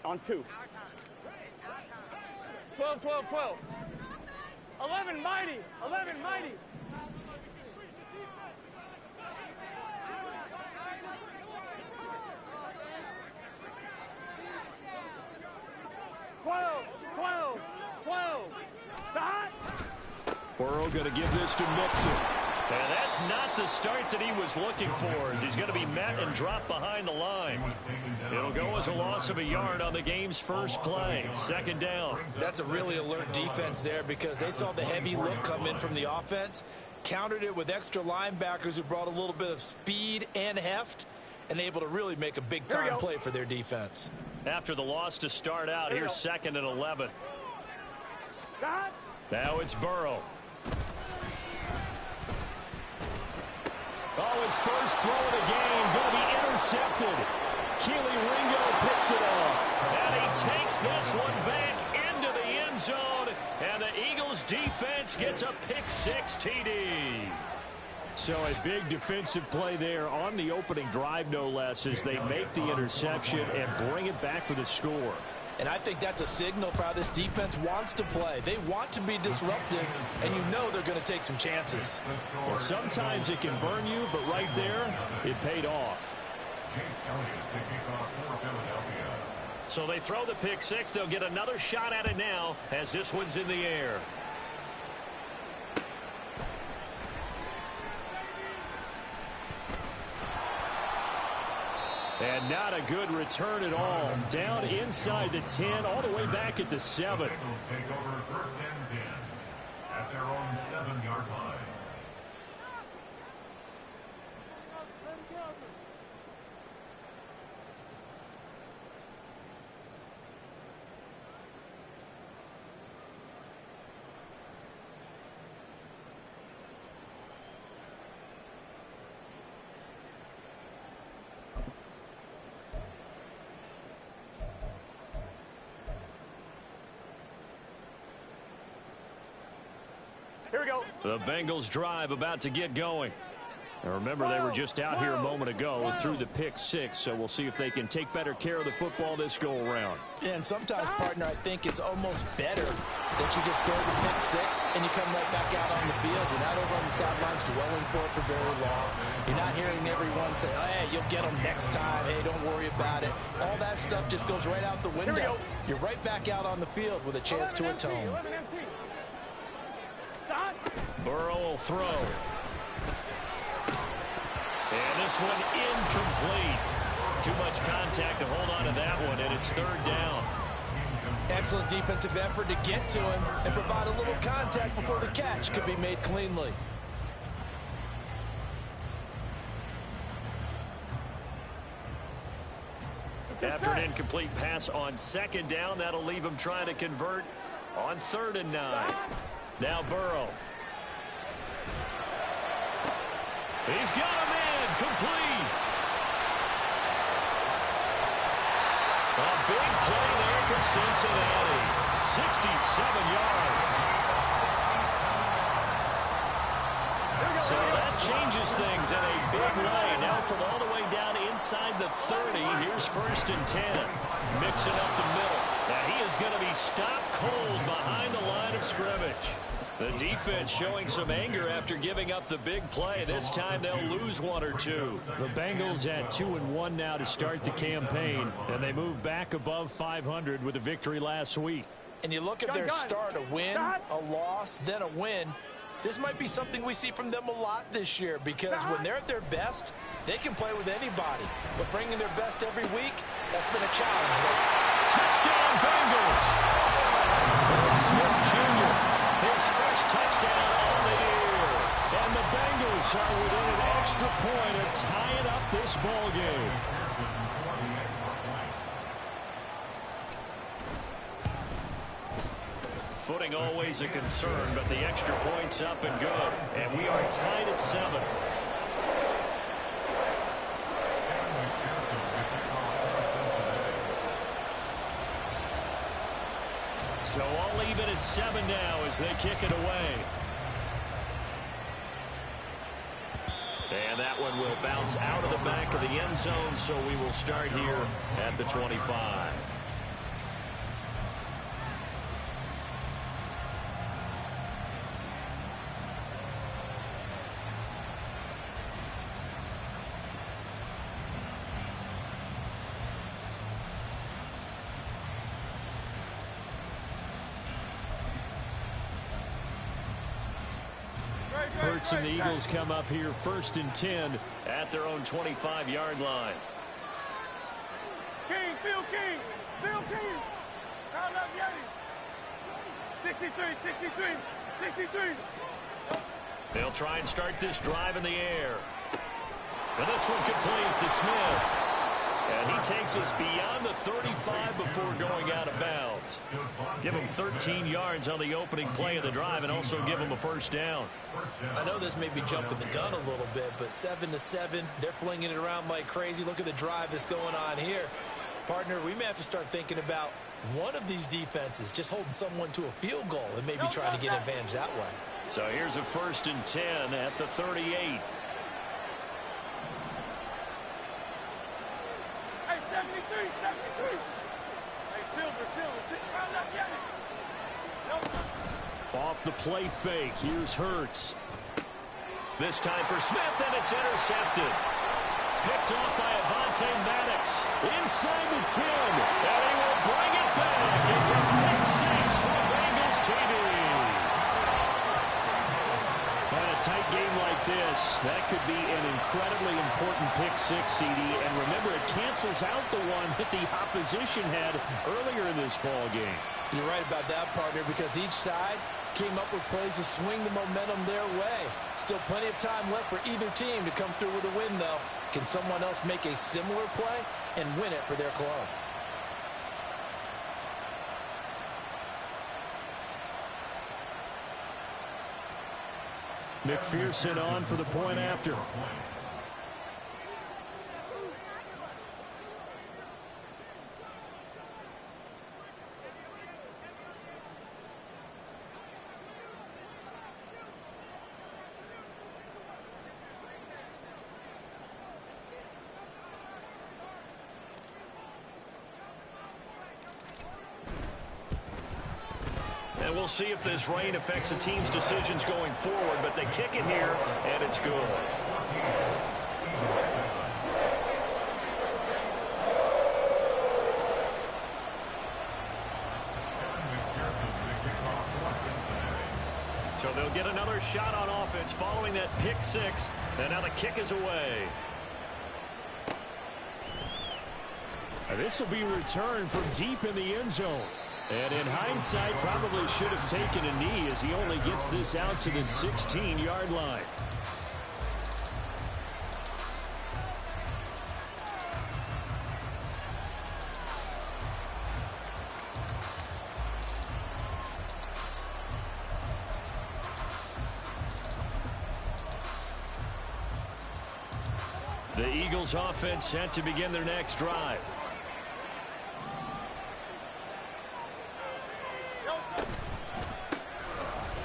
On 2. 12, 12, 12. 11, mighty. 11, mighty. 12, 12, 12. Stop. Burrow going to give this to Mixon. And that's not the start that he was looking for, as he's going to be met and dropped behind the line. It'll go as a loss of a yard on the game's first play. 2nd down. That's a really alert defense there because they saw the heavy look come in from the offense, countered it with extra linebackers who brought a little bit of speed and heft, and able to really make a big-time play for their defense. After the loss to start out, here's 2nd and 11. Now it's Burrow. Oh, his first throw of the game going to be intercepted. Keely Ringo picks it off. And he takes this one back into the end zone. And the Eagles defense gets a pick-6 TD. So a big defensive play there on the opening drive, no less, as they make the interception and bring it back for the score. And I think that's a signal for how this defense wants to play. They want to be disruptive, and you know they're going to take some chances. Well, sometimes it can burn you, but right there, it paid off. So they throw the pick-6. They'll get another shot at it now as this one's in the air. And not a good return at all. Down inside the 10, all the way back at the 7. Bengals take over 1st and 10 at their own 7-yard line. Here we go. The Bengals drive about to get going. Now remember, they were just out here a moment ago through the pick-6, so we'll see if they can take better care of the football this go-around. Yeah, and sometimes, partner, I think it's almost better that you just throw the pick-6 and you come right back out on the field. You're not over on the sidelines dwelling for it for very long. You're not hearing everyone say, oh, hey, you'll get them next time. Hey, don't worry about it. All that stuff just goes right out the window. You're right back out on the field with a chance to atone. Burrow will throw. And this one incomplete. Too much contact to hold on to that one, and it's 3rd down. Excellent defensive effort to get to him and provide a little contact before the catch could be made cleanly. After an incomplete pass on 2nd down, that'll leave him trying to convert on 3rd and 9. Now Burrow. He's got him in. Complete. A big play there for Cincinnati. 67 yards. So that changes things in a big way. Now from all the way down inside the 30, here's 1st and 10. Mixing up the middle. Now he is going to be stopped cold behind the line of scrimmage. The defense showing some anger after giving up the big play. This time they'll lose 1 or 2. The Bengals at 2-1 now to start the campaign, and they move back above 500 with a victory last week. And you look at their start, a win, a loss, then a win. This might be something we see from them a lot this year because when they're at their best, they can play with anybody. But bringing their best every week, that's been a challenge. Touchdown Bengals! Smith Jr. His first touchdown on the year. And the Bengals are within an extra point of tying up this ball game. Footing always a concern, but the extra point's up and good. And we are tied at 7. So all even at 7 now as they kick it away. And that one will bounce out of the back of the end zone, so we will start here at the 25. Hurts and the Eagles come up here 1st and 10 at their own 25-yard line. King, Phil King, Phil King. Call up Yeti. 63, 63, 63. They'll try and start this drive in the air. And this one complete to Smith. And he takes us beyond the 35 before going out of bounds. Give him 13 yards on the opening play of the drive and also give him a first down. I know this may be jumping the gun a little bit, but 7-7, they're flinging it around like crazy. Look at the drive that's going on here. Partner, we may have to start thinking about one of these defenses just holding someone to a field goal and maybe trying to get advantage that way. So here's a 1st and 10 at the 38. Hey, 73, 73. Hey, Silver. Call up Yeti. Off the play fake. Here's Hurts. This time for Smith, and it's intercepted. Picked off by Avonte Maddox. Inside the 10. And he will bring it back. It's a pick six for Bengals TV. And a tight game like this, that could be an incredibly important pick six, CD. And remember, it cancels out the one that the opposition had earlier in this ball game. You're right about that, partner, because each side came up with plays to swing the momentum their way. Still plenty of time left for either team to come through with a win, though. Can someone else make a similar play and win it for their club? McPherson on for the point after. And we'll see if this rain affects the team's decisions going forward, but they kick it here, and it's good. So they'll get another shot on offense following that pick six, and now the kick is away. This will be returned from deep in the end zone. And in hindsight, probably should have taken a knee as he only gets this out to the 16-yard line. The Eagles offense set to begin their next drive.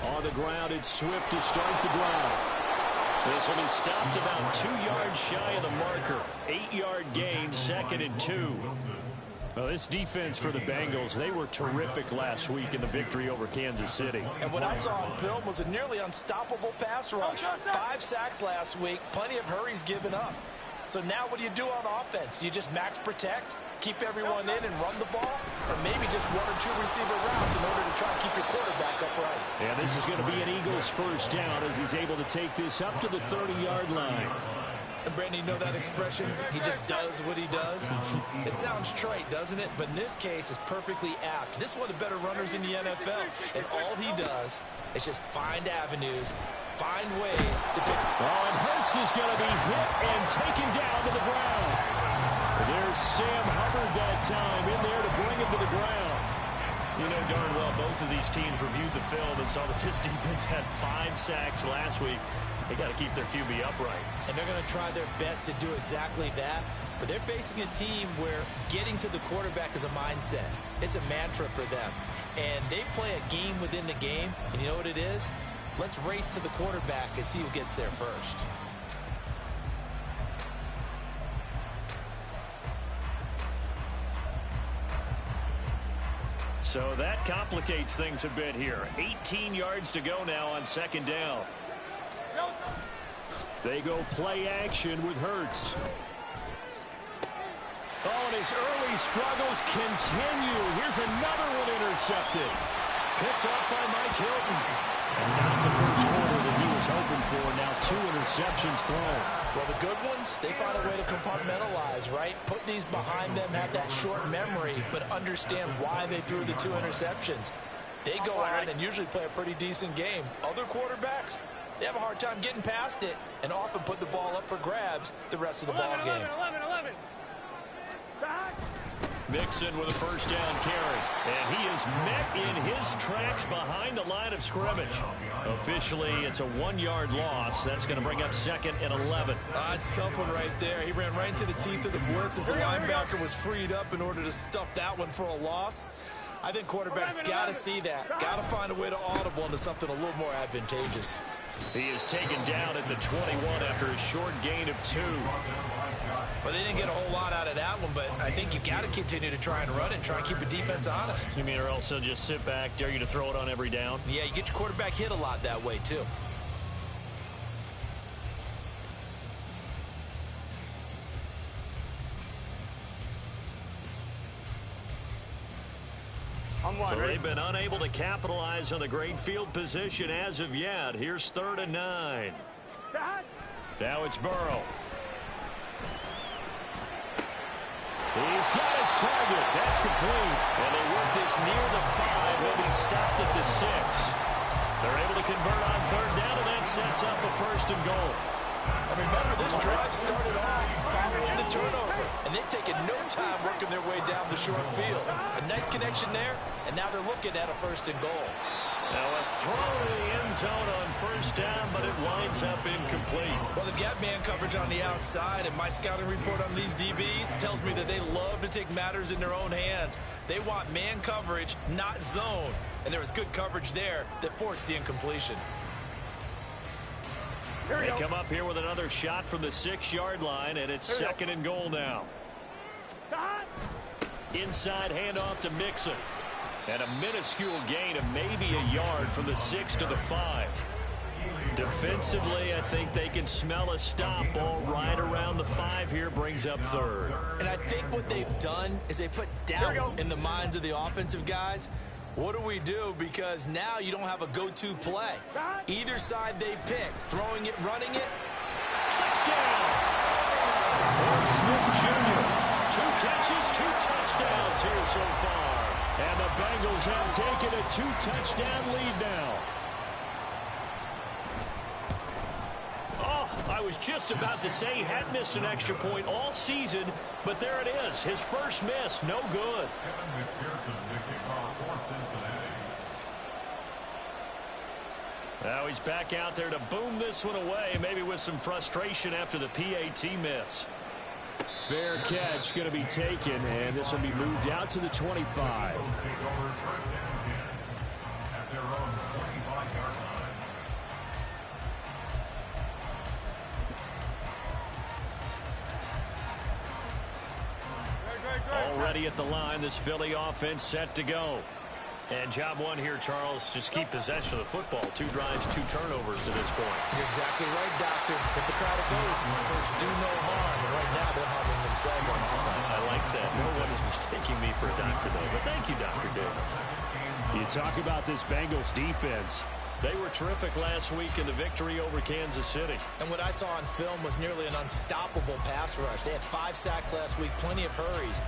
On the ground, it's Swift to start the drive. This one is stopped about 2 yards shy of the marker. 8-yard gain, 2nd and 2. Well, this defense for the Bengals, they were terrific last week in the victory over Kansas City. And what I saw on film was a nearly unstoppable pass rush. 5 sacks last week, plenty of hurries given up. So now what do you do on offense? You just max protect, keep everyone in and run the ball, or maybe just 1 or 2 receiver routes in order to try and keep your quarterback upright. And this is going to be an Eagles first down as he's able to take this up to the 30-yard line. And Brandon, you know that expression? He just does what he does. It sounds trite, doesn't it? But in this case, it's perfectly apt. This is one of the better runners in the NFL. And all he does is just find avenues, find ways to pick. Oh, and Hurts is going to be hit and taken down to the ground. There's Sam Hubbard that time in there to bring him to the ground. You know darn well both of these teams reviewed the film and saw that this defense had 5 sacks last week. They got to keep their QB upright. And they're going to try their best to do exactly that. But they're facing a team where getting to the quarterback is a mindset. It's a mantra for them. And they play a game within the game. And you know what it is? Let's race to the quarterback and see who gets there first. So that complicates things a bit here. 18 yards to go now on 2nd down. They go play action with Hurts. Oh, and his early struggles continue. Here's another one intercepted. Picked off by Mike Hilton. And not the first quarter that he was hoping for. Now 2 interceptions thrown. Well, the good ones, they find a way to compartmentalize, right? Put these behind them, have that short memory, but understand why they threw the 2 interceptions. They go on and usually play a pretty decent game. Other quarterbacks, they have a hard time getting past it and often put the ball up for grabs the rest of the ball game. 11. Mixon with a first down carry. And he is met in his tracks behind the line of scrimmage. Officially, it's a 1-yard loss. That's going to bring up 2nd and 11. It's a tough one right there. He ran right into the teeth of the blitz as the linebacker was freed up in order to stuff that one for a loss. I think quarterbacks got to see that. Got to find a way to audible into something a little more advantageous. He is taken down at the 21 after a short gain of 2. Well, they didn't get a whole lot out of that one, but I think you got to continue to try and run and try and keep the defense honest. You mean or else they'll just sit back, dare you to throw it on every down? Yeah, you get your quarterback hit a lot that way, too. So they've been unable to capitalize on the great field position as of yet. Here's 3rd and 9. Now it's Burrow. He's got his target. That's complete. And they work this near the 5. He'll be stopped at the 6. They're able to convert on 3rd down, and that sets up a 1st and goal. And remember, this drive started off following the turnover, and they've taken no time working their way down the short field. A nice connection there, and now they're looking at a 1st and goal. Now a throw to the end zone on 1st down, but it winds up incomplete. Well, they've got man coverage on the outside, and my scouting report on these DBs tells me that they love to take matters in their own hands. They want man coverage, not zone. And there was good coverage there that forced the incompletion. They come up here with another shot from the 6-yard line, and it's 2nd and goal now. Inside handoff to Mixon. And a minuscule gain of maybe a yard from the 6 to the 5. Defensively, I think they can smell a stop. Ball right around the 5 here, brings up 3rd. And I think what they've done is they put doubt in the minds of the offensive guys. What do we do? Because now you don't have a go-to play. Either side they pick, throwing it, running it. Touchdown! Or Smith Jr. 2 catches, 2 touchdowns here so far. And the Bengals have taken a 2-touchdown lead now. Oh, I was just about to say he had missed an extra point all season, but there it is. His first miss, no good. Now he's back out there to boom this one away, maybe with some frustration after the PAT miss. Fair catch going to be taken, and this will be moved out to the 25. Already at the line, this Philly offense set to go. And job one here, Charles, just keep possession of the football. 2 drives, 2 turnovers to this point. You're exactly right, Doctor. Hippocratic oath. First, do no harm. And right now, they're harming themselves on offense. I like that. No one is mistaking me for a doctor, though. But thank you, Dr. Davis. You talk about this Bengals defense. They were terrific last week in the victory over Kansas City. And what I saw on film was nearly an unstoppable pass rush. They had 5 sacks last week, plenty of hurries.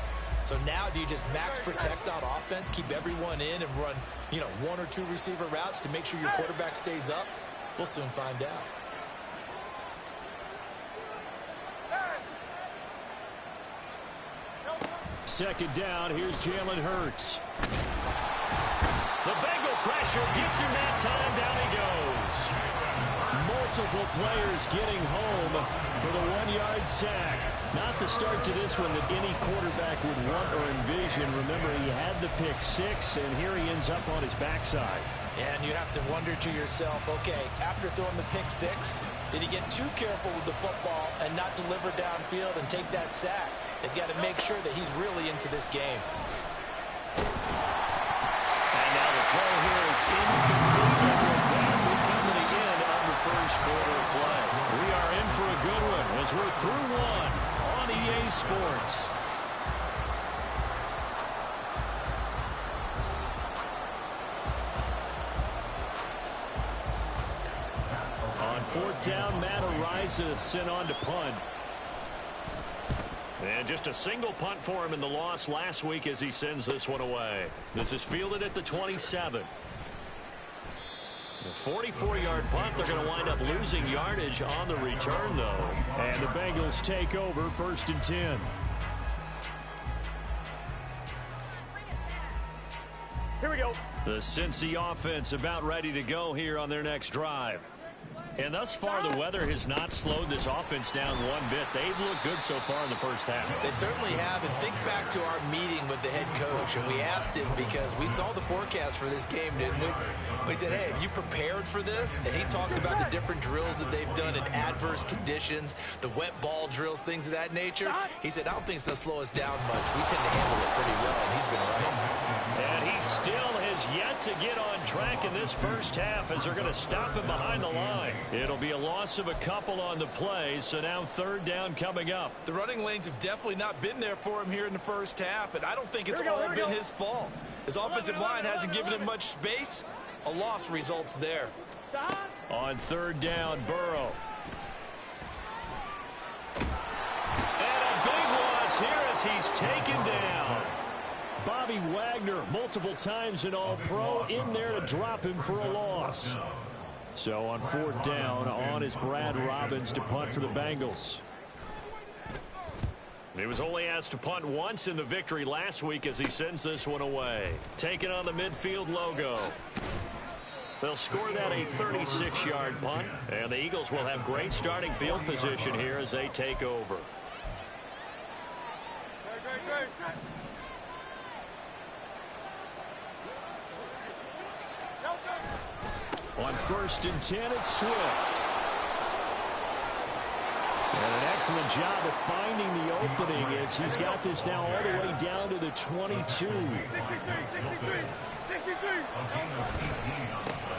So now do you just max protect on offense, keep everyone in and run, 1 or 2 receiver routes to make sure your quarterback stays up? We'll soon find out. Second down, here's Jalen Hurts. The Bengal pressure gets him that time, down he goes. Multiple players getting home for the 1-yard sack. Not the start to this one that any quarterback would want or envision. Remember, he had the pick 6, and here he ends up on his backside. And you have to wonder to yourself, okay, after throwing the pick 6, did he get too careful with the football and not deliver downfield and take that sack? They've got to make sure that he's really into this game. And now the throw here is incomplete. And with that, we come to the end of the first quarter of play. We are in for a good one as we're through 1 on EA Sports. down, Matt Ariza sent on to punt. And just a single punt for him in the loss last week as he sends this one away. This is fielded at the 27. A 44-yard punt. They're going to wind up losing yardage on the return, though. And the Bengals take over 1st and 10. Here we go. The Cincy offense about ready to go here on their next drive. And thus far, the weather has not slowed this offense down one bit. They've looked good so far in the first half. They certainly have. And think back to our meeting with the head coach. And we asked him because we saw the forecast for this game, didn't we? We said, hey, have you prepared for this? And he talked about the different drills that they've done in adverse conditions, the wet ball drills, things of that nature. He said, I don't think it's going to slow us down much. We tend to handle it pretty well, and he's been right. And he still has yet to get on track in this first half as they're going to stop him behind the line. It'll be a loss of a couple on the play, so now 3rd down coming up. The running lanes have definitely not been there for him here in the first half, and I don't think it's all been his fault. His offensive line hasn't given him much space. A loss results there. On 3rd down, Burrow. And a big loss here as he's taken down. Bobby Wagner, multiple times an All-Pro, in there to drop him for a loss. So on 4th down, on is Brad Robbins to punt for the Bengals. He was only asked to punt once in the victory last week as he sends this one away. Taking on the midfield logo. They'll score that a 36-yard punt, and the Eagles will have great starting field position here as they take over. On 1st and 10, it's Swift. And an excellent job of finding the opening as he's got this now all the way down to the 22.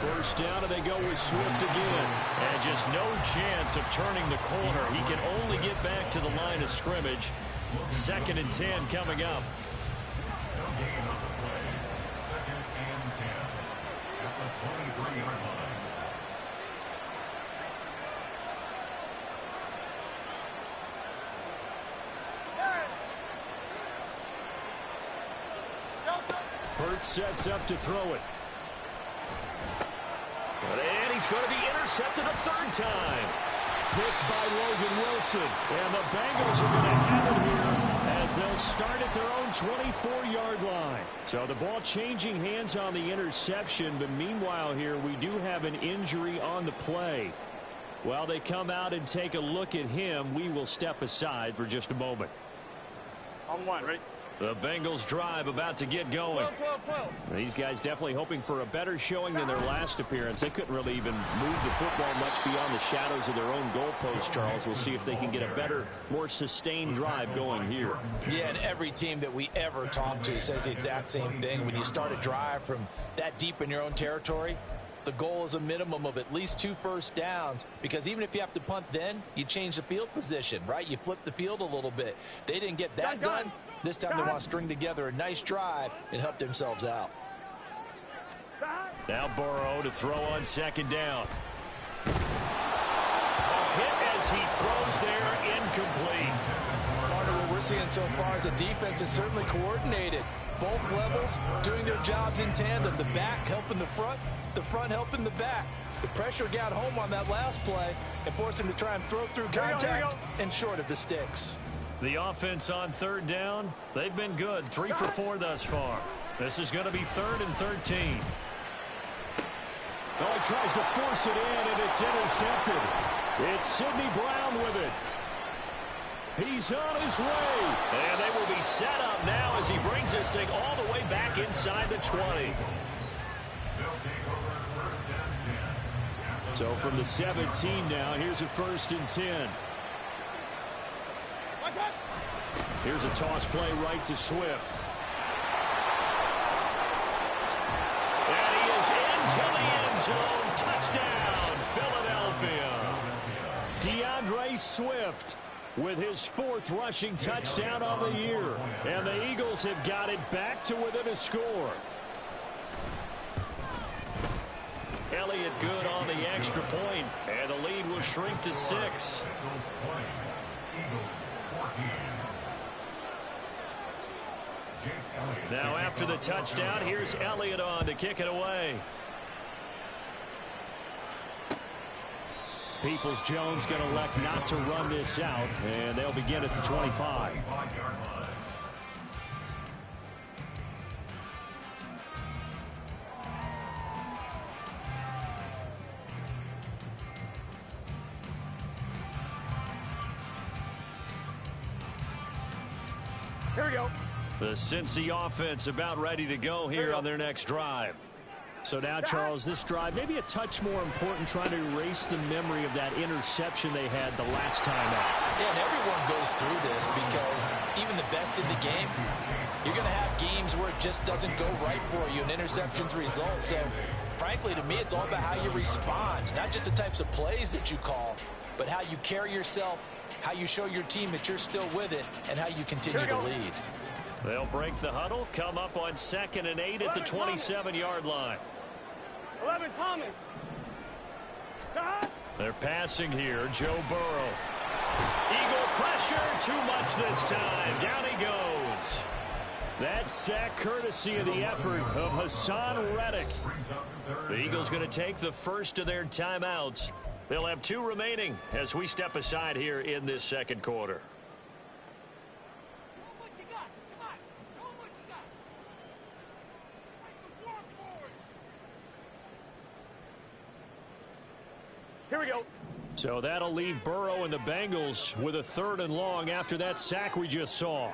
1st down, and they go with Swift again. And just no chance of turning the corner. He can only get back to the line of scrimmage. 2nd and 10 coming up. No gain on the play. 2nd and 10 at the 23-yard line. Hurts sets up to throw it. And he's going to be intercepted a 3rd time. Picked by Logan Wilson. And the Bengals are going to have it here as they'll start at their own 24-yard line. So the ball changing hands on the interception, but meanwhile here we do have an injury on the play. While they come out and take a look at him, we will step aside for just a moment. On 1, ready? The Bengals drive about to get going. 12. These guys definitely hoping for a better showing than their last appearance. They couldn't really even move the football much beyond the shadows of their own goalpost, Charles. We'll see if they can get a better, more sustained drive going here. Yeah, and every team that we ever talk to says the exact same thing. When you start a drive from that deep in your own territory, the goal is a minimum of at least 2 first downs, because even if you have to punt then, you change the field position, right? You flip the field a little bit. They didn't get that done. This time they want to string together a nice drive and help themselves out. Now Burrow to throw on 2nd down. A hit as he throws there, incomplete. Part of what we're seeing so far is the defense is certainly coordinated. Both levels doing their jobs in tandem. The back helping the front helping the back. The pressure got home on that last play and forced him to try and throw through contact and short of the sticks. The offense on 3rd down, they've been good. 3 for 4 thus far. This is going to be 3rd and 13. Oh, he tries to force it in, and it's intercepted. It's Sidney Brown with it. He's on his way. And they will be set up now as he brings this thing all the way back inside the 20. So from the 17 now, here's a 1st and 10. Here's a toss play right to Swift. And he is into the end zone. Touchdown, Philadelphia. DeAndre Swift with his 4th rushing touchdown on the year. And the Eagles have got it back to within a score. Elliott good on the extra point, and the lead will shrink to 6. Bengals 20, Eagles 14. Jake Elliott. Now after the touchdown, here's Elliott on to kick it away. Peoples-Jones going to elect not to run this out, and they'll begin at the 25. Here we go. The Cincy offense about ready to go here on their next drive. So now, Charles, this drive maybe a touch more important, trying to erase the memory of that interception they had the last time out. Yeah, and everyone goes through this because even the best in the game, you're going to have games where it just doesn't go right for you, and interceptions result. So, frankly, to me, it's all about how you respond, not just the types of plays that you call, but how you carry yourself, how you show your team that you're still with it, and how you continue to lead. They'll break the huddle, come up on 2nd and 8 at the 27-yard line. 11 Thomas. They're passing here. Joe Burrow. Eagle pressure. Too much this time. Down he goes. That sack courtesy of the effort of Hassan Reddick. The Eagles going to take the first of their timeouts. They'll have 2 remaining as we step aside here in this second quarter. Here we go. So that'll leave Burrow and the Bengals with a 3rd and long after that sack we just saw.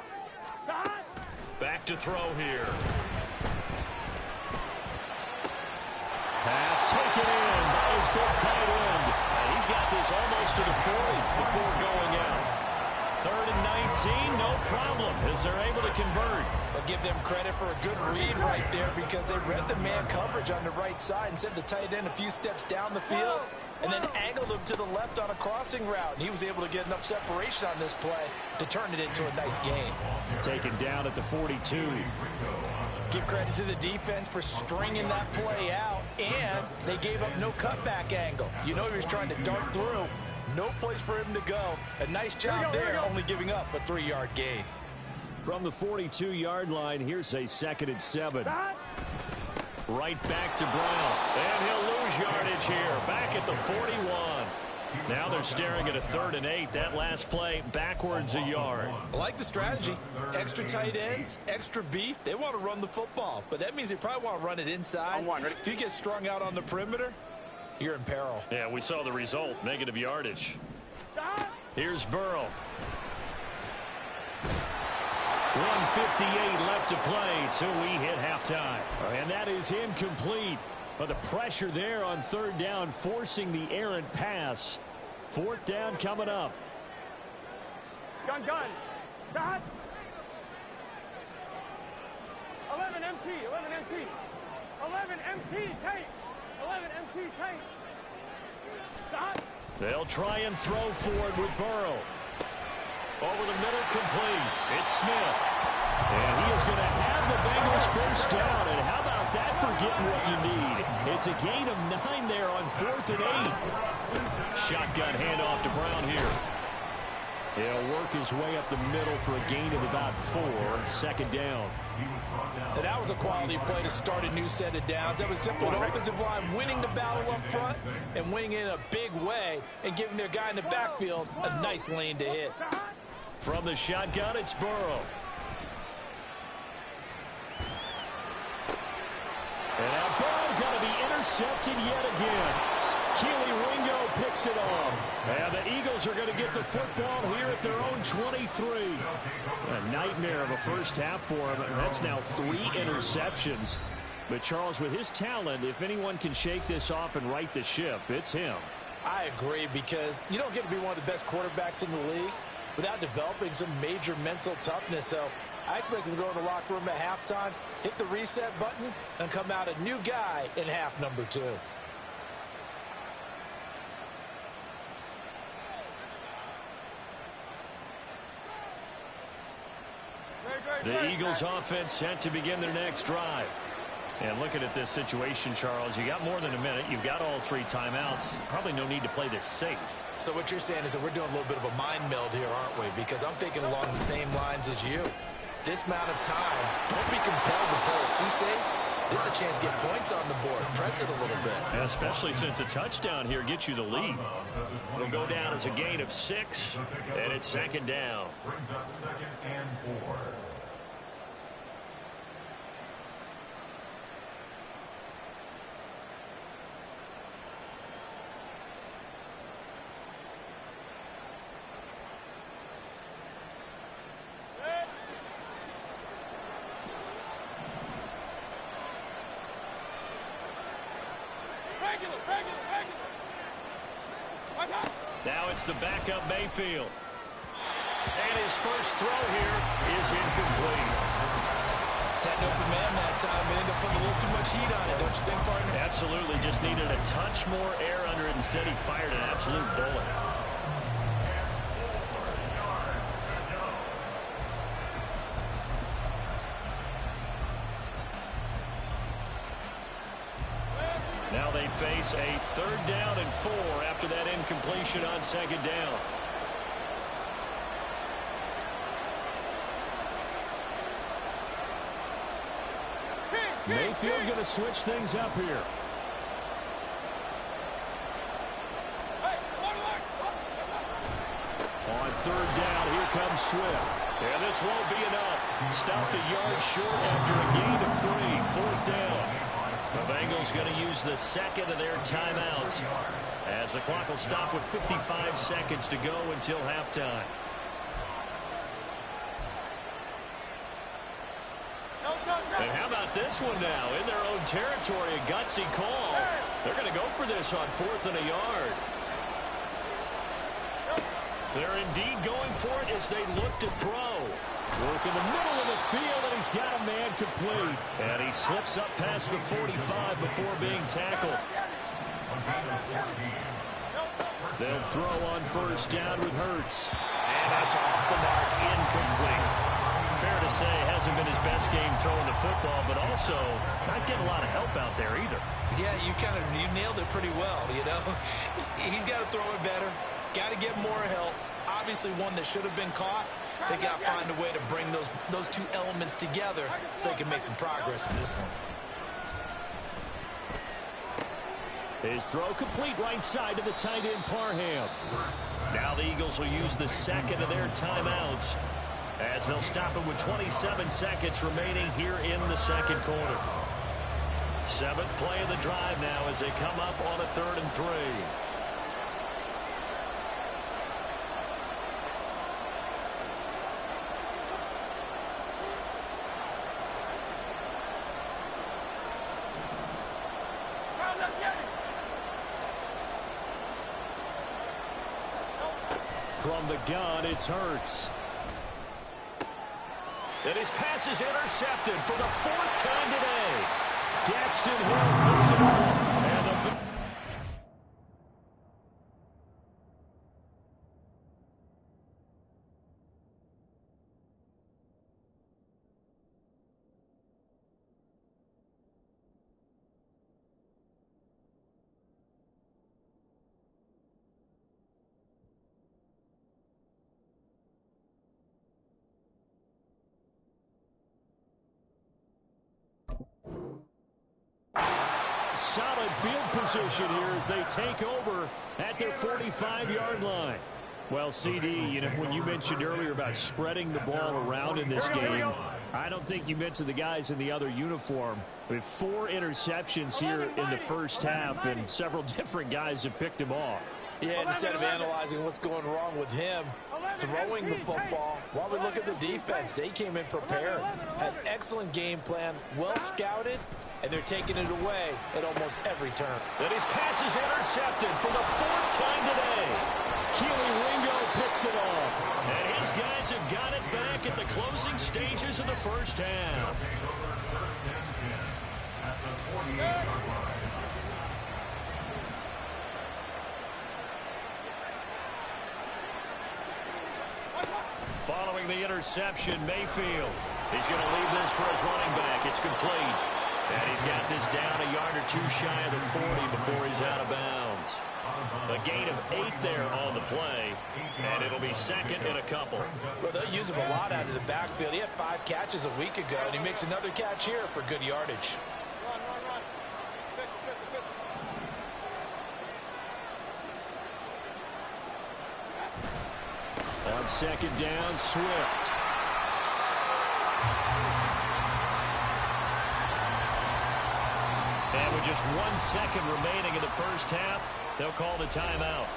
Back to throw here. Pass taken in by his big tight end. And he's got this almost to the 40 before going out. 3rd and 19, no problem as they're able to convert. I'll give them credit for a good read right there because they read the man coverage on the right side and sent the tight end a few steps down the field and then angled him to the left on a crossing route. And he was able to get enough separation on this play to turn it into a nice game. Taken down at the 42. Give credit to the defense for stringing that play out, and they gave up no cutback angle. You know he was trying to dart through. No place for him to go. A nice job there, only giving up a 3-yard gain. From the 42-yard line, here's a 2nd and 7. Right back to Brown. And he'll lose yardage here. Back at the 41. Now they're staring at a 3rd and 8. That last play backwards a yard. I like the strategy. Extra tight ends, extra beef. They want to run the football, but that means they probably want to run it inside. If you get strung out on the perimeter, you're in peril. Yeah, we saw the result. Negative yardage. Here's Burrow. 1:58 left to play till we hit halftime. And that is incomplete. But the pressure there on 3rd down, forcing the errant pass. 4th down coming up. Gun. Stop. 11 MT. 11 MT. 11 MT. Tape. 11 MT. Tape. Stop. They'll try and throw forward with Burrow. Over the middle, complete. It's Smith. And he is going to have the Bengals first down. And how about that for getting what you need? It's a gain of 9 there on 4th and 8. Shotgun handoff to Brown here. He'll work his way up the middle for a gain of about 4. 2nd down. And that was a quality play to start a new set of downs. That was simply an offensive line winning the battle up front and winning it in a big way and giving their guy in the backfield a nice lane to hit. From the shotgun, it's Burrow. And now Burrow going to be intercepted yet again. Keely Ringo picks it off. And the Eagles are going to get the football here at their own 23. A nightmare of a first half for him. That's now 3 interceptions. But Charles, with his talent, if anyone can shake this off and right the ship, it's him. I agree, because you don't get to be one of the best quarterbacks in the league without developing some major mental toughness. So I expect him to go in the locker room at halftime, hit the reset button, and come out a new guy in half number 2. The Eagles offense set to begin their next drive. And looking at this situation, Charles, you got more than a minute. You've got all 3 timeouts. Probably no need to play this safe. So what you're saying is that we're doing a little bit of a mind meld here, aren't we? Because I'm thinking along the same lines as you. This amount of time, don't be compelled to play it too safe. This is a chance to get points on the board. Press it a little bit. And especially since a touchdown here gets you the lead. It'll go down as a gain of 6, and it's 2nd down. Brings up 2nd and 4. Now it's the backup Mayfield. And his first throw here is incomplete. Had an open man that time, but ended up putting a little too much heat on it, don't you think, partner? Absolutely. Just needed a touch more air under it. Instead, he fired an absolute bullet. Now they face a 3rd down and 4 after that incompletion on 2nd down. Mayfield going to switch things up here. On 3rd down, here comes Swift. And this won't be enough. Stopped a yard short after a gain of 3. 4th down. The Bengals going to use the 2nd of their timeouts as the clock will stop with 55 seconds to go until halftime. And how about this one now? In their own territory, a gutsy call. They're going to go for this on 4th and a yard. They're indeed going for it as they look to throw. Work in the middle of the field, and he's got a man complete. And he slips up past the 45 before being tackled. They'll throw on 1st down with Hurts. And that's off the mark, incomplete. Fair to say, hasn't been his best game throwing the football, but also not getting a lot of help out there either. Yeah, you nailed it pretty well, you know. He's got to throw it better. Got to get more help. Obviously one that should have been caught. They got to find a way to bring those 2 elements together so they can make some progress in this one. His throw complete right side to the tight end Parham. Now the Eagles will use the 2nd of their timeouts as they'll stop it with 27 seconds remaining here in the 2nd quarter. 7th play of the drive now as they come up on a 3rd and 3. From the gun, it's Hurts. And his pass is intercepted for the 4th time today. Daxton Hill picks it off. And the solid field position here as they take over at their 45-yard line. Well, CD, you know, when you mentioned earlier about spreading the ball around in this game, I don't think you mentioned the guys in the other uniform. With 4 interceptions here in the first half, and several different guys have picked him off. Yeah, instead of analyzing what's going wrong with him, throwing the football, while we look at the defense, they came in prepared, had an excellent game plan, well scouted, and they're taking it away at almost every turn. And his pass is intercepted for the 4th time today. Keely Ringo picks it off. And his guys have got it back at the closing stages of the first half. Following the interception, Mayfield. He's going to leave this for his running back. It's complete. And he's got this down a yard or two shy of the 40 before he's out of bounds. A gain of 8 there on the play, and it'll be second and a couple. Well, they'll use him a lot out of the backfield. He had 5 catches a week ago, and he makes another catch here for good yardage. Run. On second down, Swift. And with just 1 second remaining in the first half, they'll call the timeout.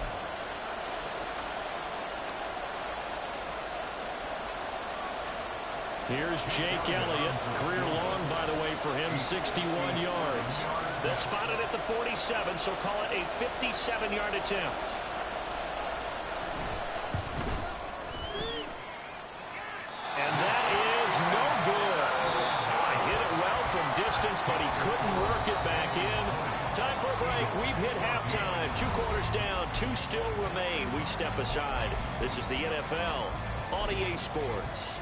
Here's Jake Elliott. Career long, by the way, for him, 61 yards. They'll spot it at the 47, so call it a 57-yard attempt. And that is no good. Hit it well from distance, but he couldn't work it back in. Time for a break. We've hit halftime. 2 quarters down, 2 still remain. We step aside. This is the NFL on EA Sports.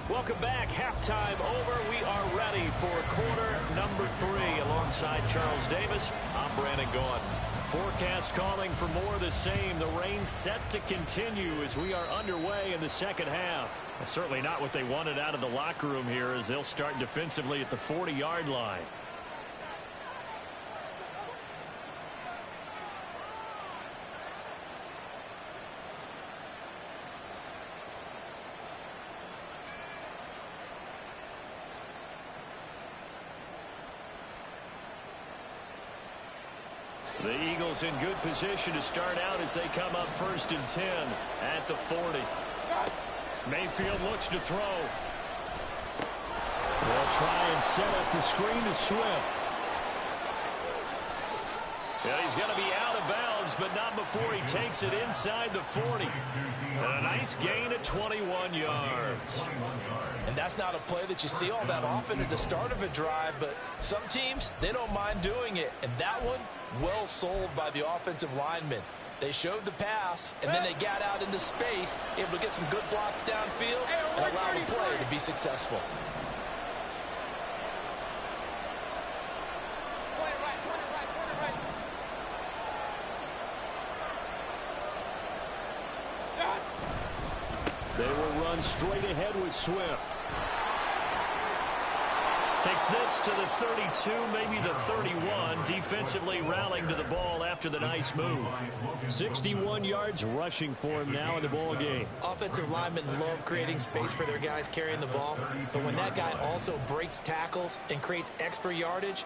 Welcome back. Halftime over. We are ready for quarter number 3. Alongside Charles Davis, I'm Brandon Gaudin. Forecast calling for more of the same. The rain set to continue as we are underway in the second half. Well, certainly not what they wanted out of the locker room here as they'll start defensively at the 40-yard line. The Eagles in good position to start out as they come up 1st and 10 at the 40. Mayfield looks to throw. They'll try and set up the screen to Swift. Yeah, he's going to be out of bounds, but not before he takes it inside the 40. And a nice gain at 21 yards. And that's not a play that you see all that often at the start of a drive, but some teams, they don't mind doing it. And that one, well sold by the offensive lineman. They showed the pass, and then they got out into space, able to get some good blocks downfield and allow the play to be successful. They will run straight ahead with Swift. Takes this to the 32, maybe the 31. Defensively rallying to the ball after the nice move. 61 yards rushing for him now in the ball game. Offensive linemen love creating space for their guys carrying the ball, but when that guy also breaks tackles and creates extra yardage,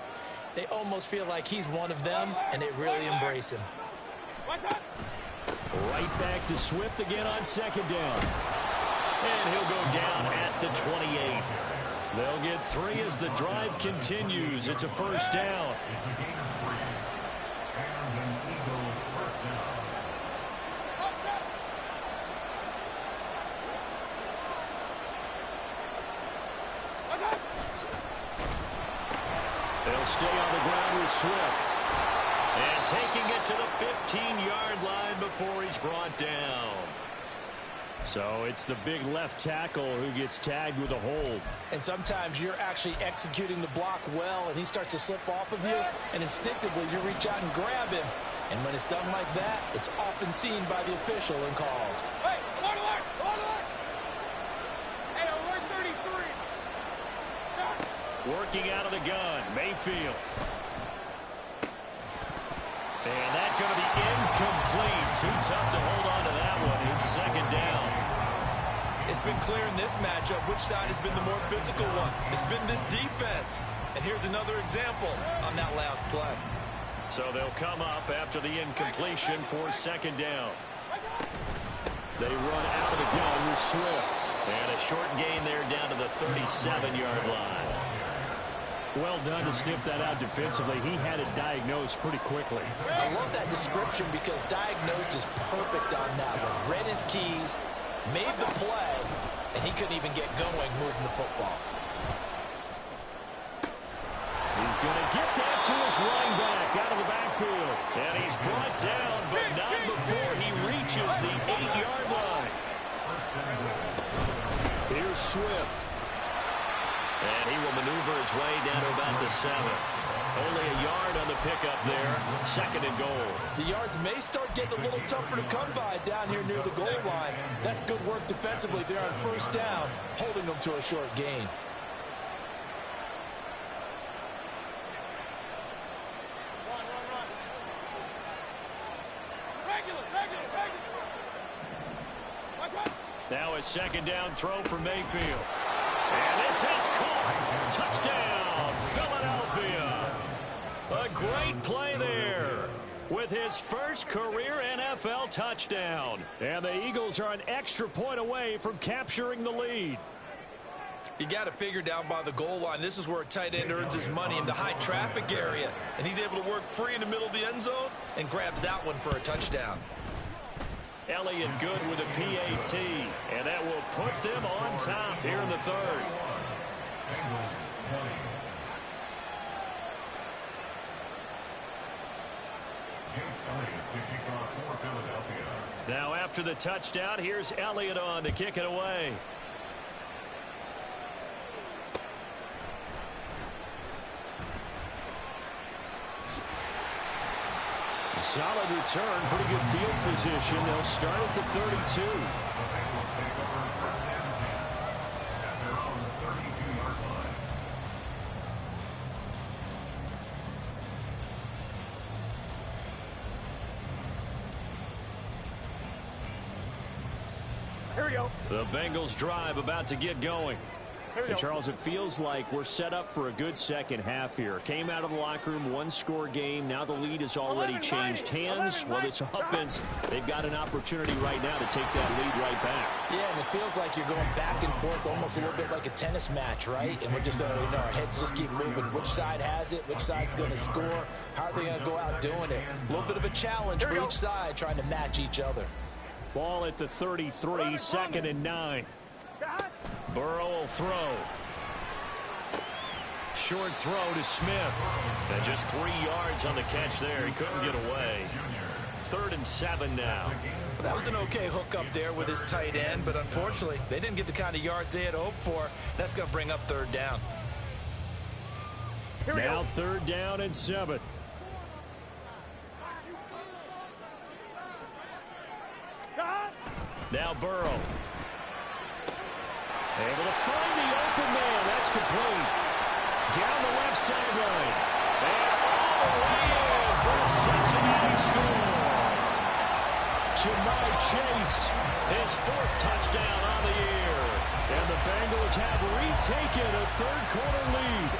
they almost feel like he's one of them, and they really embrace him. Right back to Swift again on second down. And he'll go down at the 28. They'll get 3 as the drive continues. It's a first down. It's a gain of 3. And an Eagle first down. They'll stay on the ground with Swift. And taking it to the 15-yard line before he's brought down. So it's the big left tackle who gets tagged with a hold. And sometimes you're actually executing the block well, and he starts to slip off of you, and instinctively you reach out and grab him. And when it's done like that, it's often seen by the official and called. Hey, alert, alert, alert! Hey, alert 33. Stop. Working out of the gun, Mayfield. And that's going to be incomplete. Too tough to hold on to that one. It's second down. It's been clear in this matchup which side has been the more physical one. It's been this defense. And here's another example on that last play. So they'll come up after the incompletion for second down. They run out of the gun with Swift. And a short gain there down to the 37-yard line. Well done to sniff that out defensively. He had it diagnosed pretty quickly. I love that description because diagnosed is perfect on that one. Read his keys, made the play, and he couldn't even get going moving the football. He's going to get that to his running back out of the backfield. And he's brought down, but not before he reaches the 8-yard line. Here's Swift. And he will maneuver his way down to about the 7. Only a yard on the pickup there. 2nd and goal. The yards may start getting a little tougher to come by down here near the goal line. That's good work defensively there on 1st down, holding them to a short gain. Now a 2nd down throw for Mayfield. And this is caught. Touchdown, Philadelphia. A great play there with his first career NFL touchdown. And the Eagles are an extra point away from capturing the lead. You got to figure down by the goal line. This is where a tight end earns his money, in the high traffic area. And he's able to work free in the middle of the end zone and grabs that one for a touchdown. Elliott good with a PAT, and that will put them on top here in the 3rd. Now after the touchdown, here's Elliott on to kick it away. Solid return, pretty good field position. They'll start at the 32. Here we go. The Bengals drive about to get going. And Charles, it feels like we're set up for a good second half here. Came out of the locker room, 1-score game. Now the lead has already changed hands. Well, this offense, they've got an opportunity right now to take that lead right back. Yeah, and it feels like you're going back and forth, almost a little bit like a tennis match, right? And we're just, our heads just keep moving. Which side has it? Which side's going to score? How are they going to go out doing it? A little bit of a challenge for each side, trying to match each other. Ball at the 33, 2nd and 9. Burrow will throw. Short throw to Smith. And just 3 yards on the catch there. He couldn't get away. 3rd and 7 now. That was an okay hook up there with his tight end, but unfortunately, they didn't get the kind of yards they had hoped for. That's going to bring up 3rd down. Now 3rd down and 7. Now Burrow. Able to find the open man. That's complete. Down the left sideline. And all the way in for a Cincinnati score. Jamar Chase. His 4th touchdown on the year. And the Bengals have retaken a 3rd-quarter lead.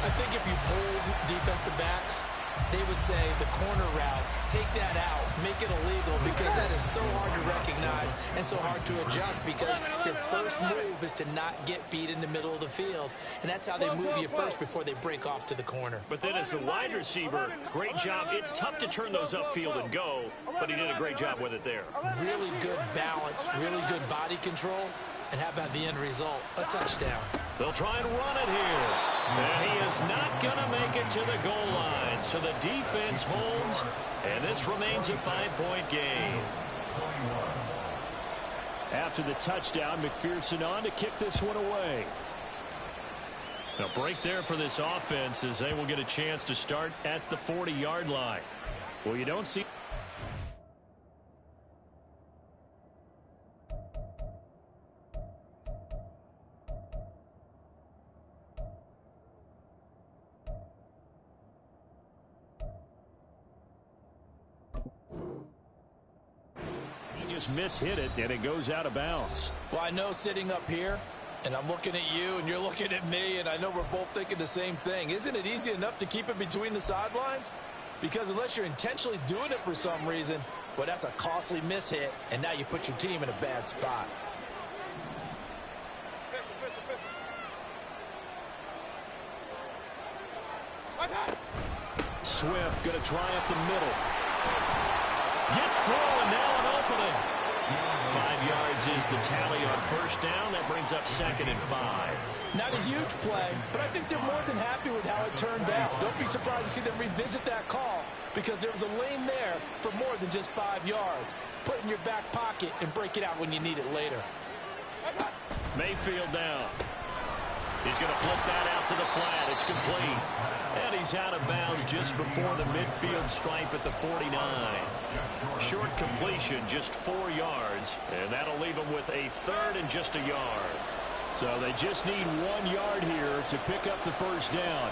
I think if you polled defensive backs, they would say the corner route, take that out, make it illegal, because that is so hard to recognize and so hard to adjust, because your first move is to not get beat in the middle of the field, and that's how they move you first before they break off to the corner. But then as a wide receiver, great job. It's tough to turn those upfield and go, but he did a great job with it there. Really good balance, really good body control, and how about the end result? A touchdown. They'll try and run it here. And he is not going to make it to the goal line. So the defense holds, and this remains a 5-point game. After the touchdown, McPherson on to kick this one away. A break there for this offense as they will get a chance to start at the 40-yard line. Well, you don't see... Just mishit it, and it goes out of bounds. Well, I know sitting up here, and I'm looking at you, and you're looking at me, and I know we're both thinking the same thing. Isn't it easy enough to keep it between the sidelines? Because unless you're intentionally doing it for some reason, well, that's a costly mishit, and now you put your team in a bad spot. Swift going to try up the middle. Gets through, and now an opening. 5 yards is the tally on first down. That brings up 2nd and 5. Not a huge play, but I think they're more than happy with how it turned out. Don't be surprised to see them revisit that call because there was a lane there for more than just 5 yards. Put it in your back pocket and break it out when you need it later. Mayfield down. He's going to flip that out to the flat. It's complete. And he's out of bounds just before the midfield stripe at the 49. Short completion, just 4 yards. And that'll leave him with a 3rd and just a yard. So they just need 1 yard here to pick up the first down.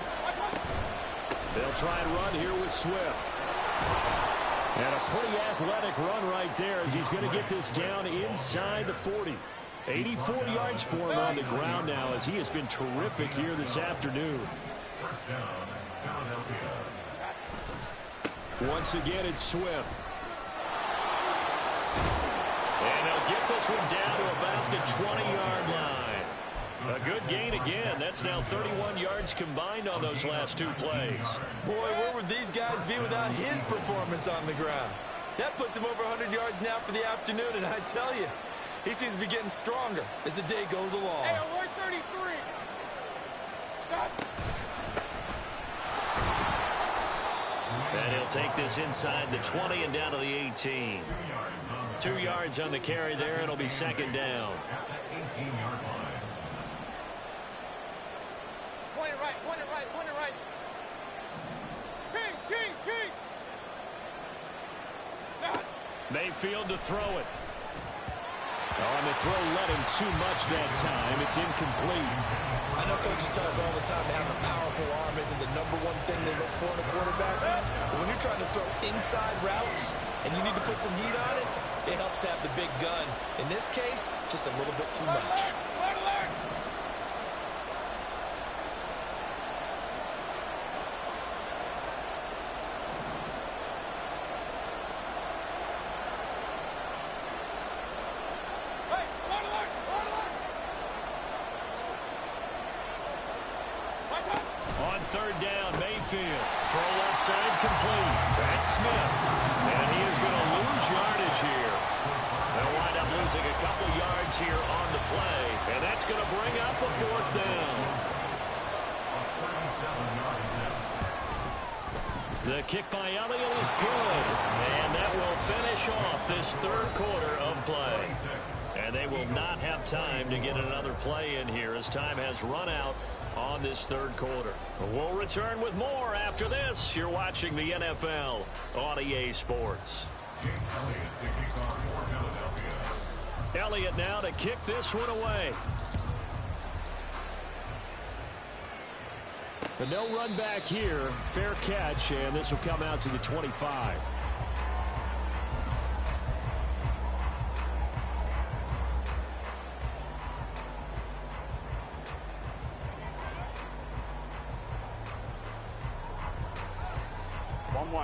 They'll try and run here with Swift. And a pretty athletic run right there as he's going to get this down inside the 40. 84 yards for him on the ground now as he has been terrific here this afternoon. First down, Philadelphia. Once again, it's Swift. And they'll get this one down to about the 20-yard line. A good gain again. That's now 31 yards combined on those last 2 plays. Boy, where would these guys be without his performance on the ground? That puts him over 100 yards now for the afternoon, and I tell you, he seems to be getting stronger as the day goes along. Hey, 133. Stop. And he'll take this inside the 20 and down to the 18. 2 yards on the carry there. It'll be 2nd down. At the 18-yard line. Point it right, point it right, point it right. King. Stop. Mayfield to throw it. Oh, and the throw led him too much that time. It's incomplete. I know coaches tell us all the time that having a powerful arm isn't the #1 thing they look for in a quarterback. But when you're trying to throw inside routes and you need to put some heat on it, it helps have the big gun. In this case, just a little bit too much. On 3rd down, Mayfield. Throw left side complete. That's Smith. And he is going to lose yardage here. They'll wind up losing a couple yards here on the play. And that's going to bring up a 4th down. The kick by Elliott is good. And that will finish off this 3rd quarter of play. And they will not have time to get another play in here as time has run out on this 3rd quarter. We'll return with more after this. You're watching the NFL on EA Sports. Elliott now to kick this one away. But no run back here. Fair catch, and this will come out to the 25.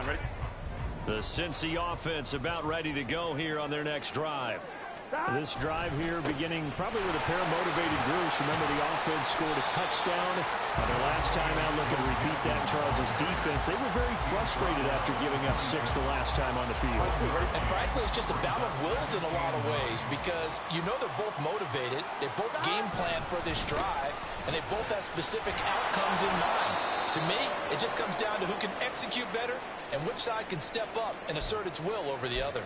Ready? The Cincy offense about ready to go here on their next drive. This drive here beginning probably with a pair of motivated groups. Remember, the offense scored a touchdown on their last time out. Looking to repeat that. Charles's defense, they were very frustrated after giving up 6 the last time on the field. And frankly, it's just a battle of wills in a lot of ways because you know they're both motivated. They both game plan for this drive, and they both have specific outcomes in mind. To me, it just comes down to who can execute better and which side can step up and assert its will over the other.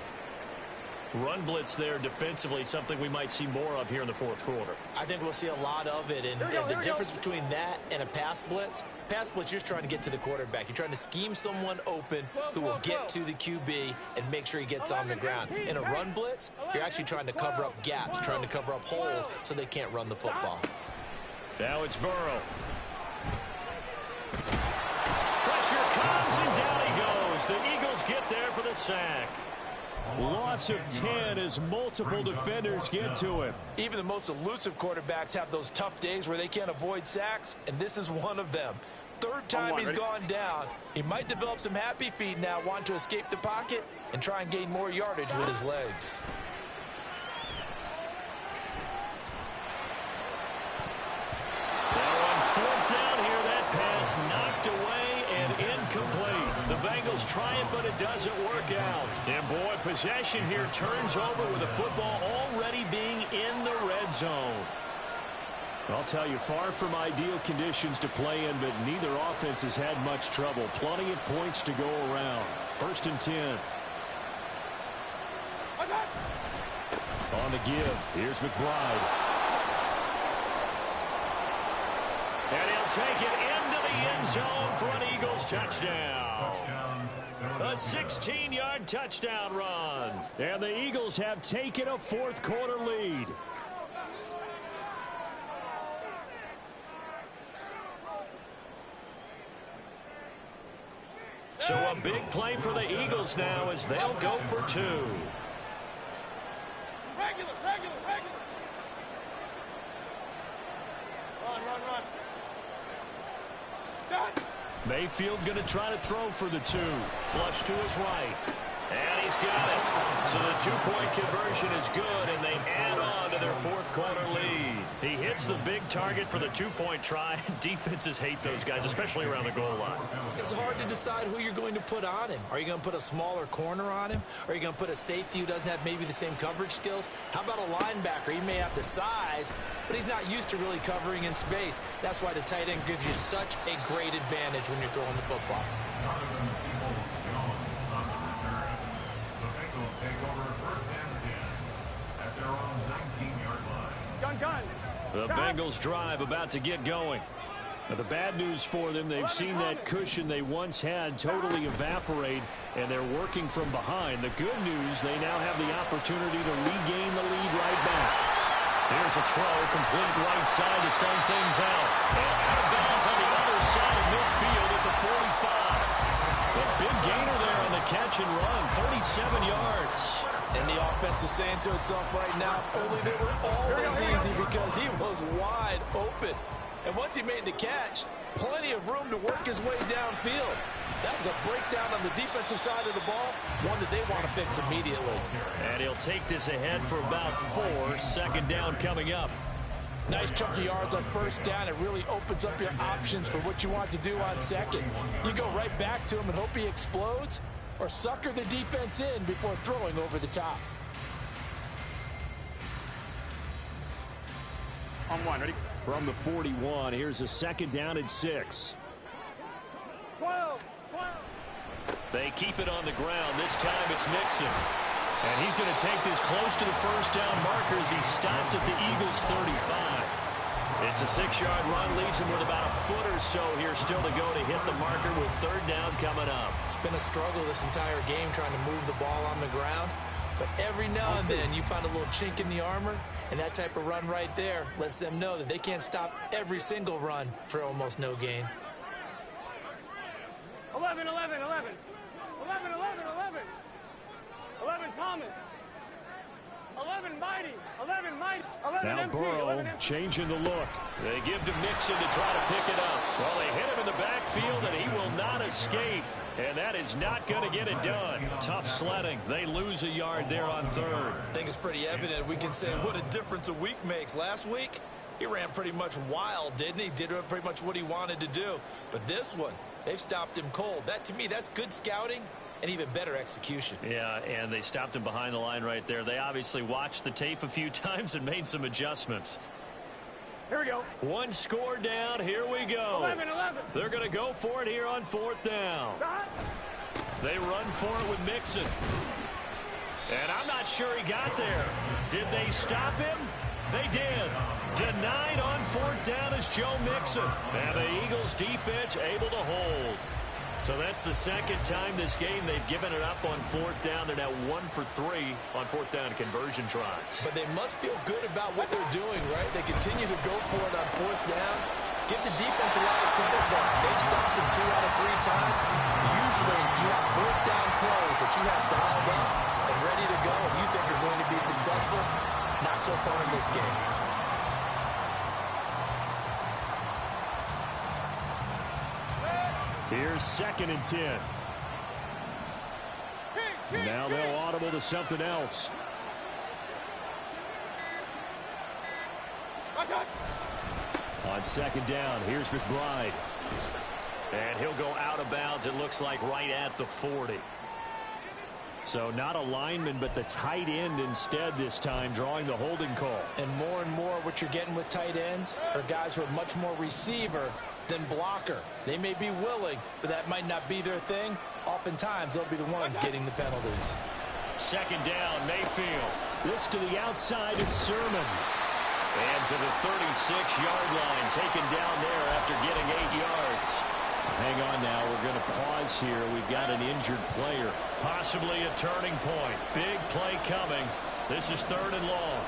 Run blitz there defensively, something we might see more of here in the 4th quarter. I think we'll see a lot of it, and the difference between that and a pass blitz, you're just trying to get to the quarterback. You're trying to scheme someone open who will get to the QB and make sure he gets on the ground. In a run blitz, you're actually trying to cover up gaps, trying to cover up holes so they can't run the football. Now it's Burrow. Pressure comes, and down he goes. The Eagles get there for the sack. Loss of 10 as multiple defenders get to him. Even the most elusive quarterbacks have those tough days where they can't avoid sacks, and this is one of them. 3rd time he's gone down. He might develop some happy feet now, wanting to escape the pocket and try and gain more yardage with his legs. Now on 4th down here, that pass knocked away and incomplete. The Bengals Eagles try it, but it doesn't work out. And, boy, possession here turns over with the football already being in the red zone. I'll tell you, far from ideal conditions to play in, but neither offense has had much trouble. Plenty of points to go around. 1st and 10. On the give, here's McBride. And he'll take it into the end zone for an Eagles touchdown. A 16-yard touchdown run. And the Eagles have taken a fourth-quarter lead. So a big play for the Eagles now as they'll go for 2. Regular. Run. Stop. Mayfield going to try to throw for the 2. Flush to his right. And he's got it. So the 2-point conversion is good, and they add on to their fourth-quarter lead. He hits the big target for the 2-point try. Defenses hate those guys, especially around the goal line. It's hard to decide who you're going to put on him. Are you going to put a smaller corner on him? Or are you going to put a safety who doesn't have maybe the same coverage skills? How about a linebacker? He may have the size, but he's not used to really covering in space. That's why the tight end gives you such a great advantage when you're throwing the football. The Bengals drive about to get going. Now, the bad news for them, they've seen that cushion they once had totally evaporate, and they're working from behind. The good news, they now have the opportunity to regain the lead right back. Here's a throw, complete right side to start things out. And out of bounds on the other side of midfield at the 45. A big gainer there on the catch and run, 37 yards. And the offense is saying to itself right now, only they were always easy because he was wide open. And once he made the catch, plenty of room to work his way downfield. That was a breakdown on the defensive side of the ball, one that they want to fix immediately. And he'll take this ahead for about 4. 2nd down coming up. Nice chunk of yards on 1st down. It really opens up your options for what you want to do on 2nd. You go right back to him and hope he explodes, or sucker the defense in before throwing over the top. On 1, ready? From the 41, here's a 2nd down and 6. 12. They keep it on the ground. This time it's Mixon. And he's going to take this close to the 1st down marker as he stopped at the Eagles' 35. It's a 6-yard run, leaves him with about a foot or so here still to go to hit the marker with 3rd down coming up. It's been a struggle this entire game trying to move the ball on the ground. But every now and then you find a little chink in the armor, and that type of run right there lets them know that they can't stop every single run for almost no gain. 11 Thomas. 11 Mighty. 11 Now empty. Burrow changing the look. They give to Mixon to try to pick it up. Well, they hit him in the backfield, and he will not escape. And that is not going to get it done. Tough sledding. They lose a yard there on 3rd. I think it's pretty evident. We can say what a difference a week makes. Last week, he ran pretty much wild, didn't he? Did pretty much what he wanted to do. But this one, they've stopped him cold. That, to me, that's good scouting and even better execution. Yeah, and they stopped him behind the line right there. They obviously watched the tape a few times and made some adjustments. Here we go. 1 score down. Here we go. 11. They're going to go for it here on 4th down. They run for it with Mixon. And I'm not sure he got there. Did they stop him? They did. Denied on 4th down is Joe Mixon. And the Eagles defense able to hold. So that's the 2nd time this game they've given it up on 4th down. They're now 1 for 3 on 4th down conversion tries. But they must feel good about what they're doing, right? They continue to go for it on 4th down. Give the defense a lot of credit that they've stopped him 2 out of 3 times. Usually you have 4th down plays that you have dialed up and ready to go and you think are going to be successful. Not so far in this game. Here's 2nd and 10. Now they'll audible to something else. On 2nd down, here's McBride. And he'll go out of bounds, it looks like, right at the 40. So not a lineman, but the tight end instead this time, drawing the holding call. And more what you're getting with tight ends are guys who are much more receiver than blocker. They may be willing, but that might not be their thing. Oftentimes, they'll be the ones getting the penalties. Second down, Mayfield. This to the outside, it's Sermon. And to the 36-yard line, taken down there after getting 8 yards. Hang on now, we're going to pause here. We've got an injured player. Possibly a turning point. Big play coming. This is 3rd and long.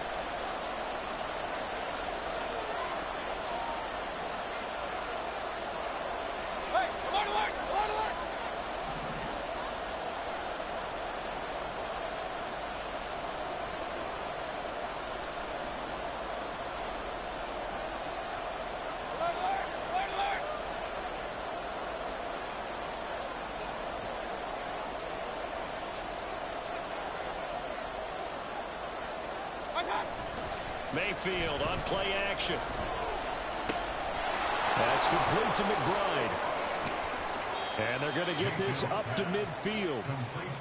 Hey, alert, alert, alert, alert. Alert, alert, alert, alert. Mayfield on play action. That's complete to McBride. And they're going to get this up to midfield.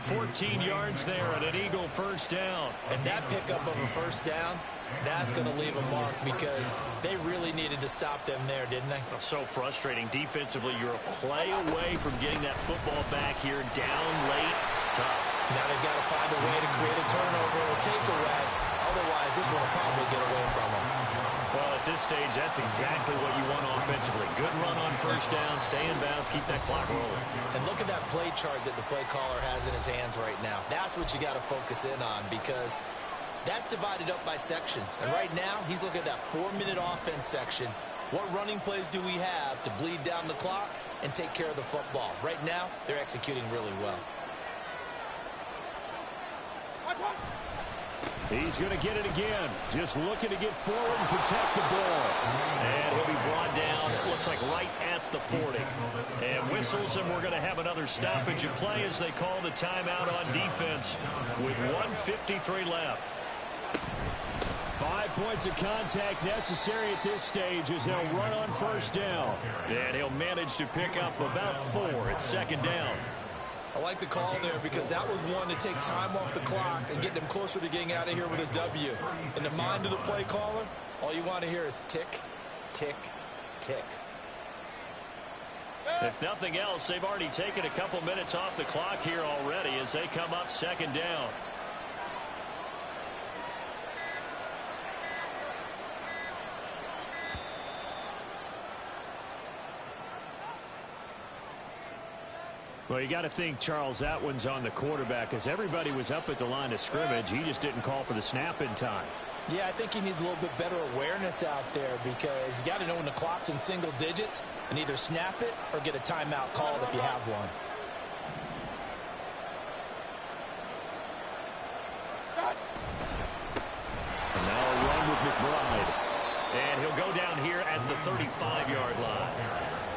14 yards there and an Eagle first down. And that pickup of a first down, that's going to leave a mark because they really needed to stop them there, didn't they? So frustrating. Defensively, you're a play away from getting that football back here. Down late. Tough. Now they've got to find a way to create a turnover or takeaway. Otherwise, this one will probably get away from them. Well, at this stage, that's exactly what you want offensively. Good run on first down, stay in bounds, keep that clock rolling. And look at that play chart that the play caller has in his hands right now. That's what you got to focus in on because that's divided up by sections. And right now, he's looking at that 4-minute offense section. What running plays do we have to bleed down the clock and take care of the football? Right now, they're executing really well. He's going to get it again. Just looking to get forward and protect the ball. And he'll be brought down, it looks like right at the 40. And whistles, and we're going to have another stoppage of play as they call the timeout on defense with 1:53 left. 5 points of contact necessary at this stage as they'll run on first down. And he'll manage to pick up about 4 at second down. I like the call there because that was one to take time off the clock and get them closer to getting out of here with a W. In the mind of the play caller, all you want to hear is tick, tick, tick. If nothing else, they've already taken a couple minutes off the clock here already as they come up second down. Well, you got to think, Charles, that one's on the quarterback as everybody was up at the line of scrimmage. He just didn't call for the snap in time. Yeah, I think he needs a little bit better awareness out there because you got to know when the clock's in single digits and either snap it or get a timeout called if you have one. And now a run with McBride. And he'll go down here at the 35-yard line.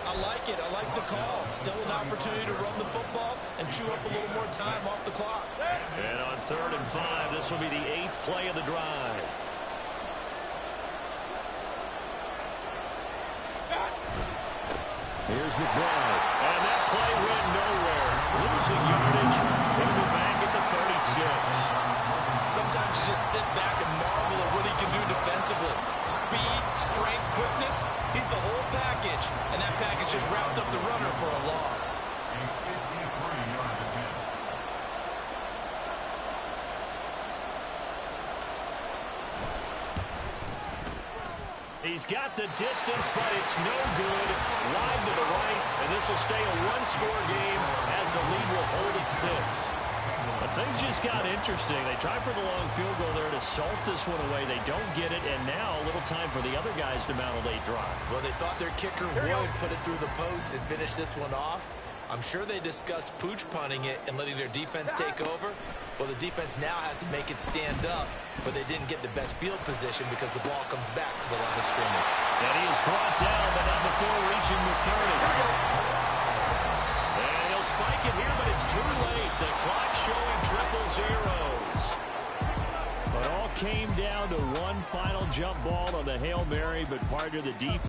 I like it. I like the call. Still an opportunity to run the football and chew up a little more time off the clock. And on 3rd and 5, this will be the 8th play of the drive. Here's McBride. And that play went nowhere. Losing yardage. He'll be back at the 36. Sometimes you just sit back and marvel at what he can do defensively. Speed, strength, quickness. He's the whole package. And that package just wrapped up the runner for a loss. He's got the distance, but it's no good. Wide to the right, and this will stay a one-score game as the lead will hold at 6. But things just got interesting. They tried for the long field goal there to salt this one away. They don't get it, and now a little time for the other guys to mount a late drive. Well, they thought their kicker would put it through the post and finish this one off. I'm sure they discussed pooch punting it and letting their defense take over. Well, the defense now has to make it stand up, but they didn't get the best field position because the ball comes back to the line of scrimmage. And he is brought down, but not before reaching the 30. And he'll spike it here, but it's too late. The clock showing triple zeros. It all came down to one final jump ball on the Hail Mary, but part of the defense.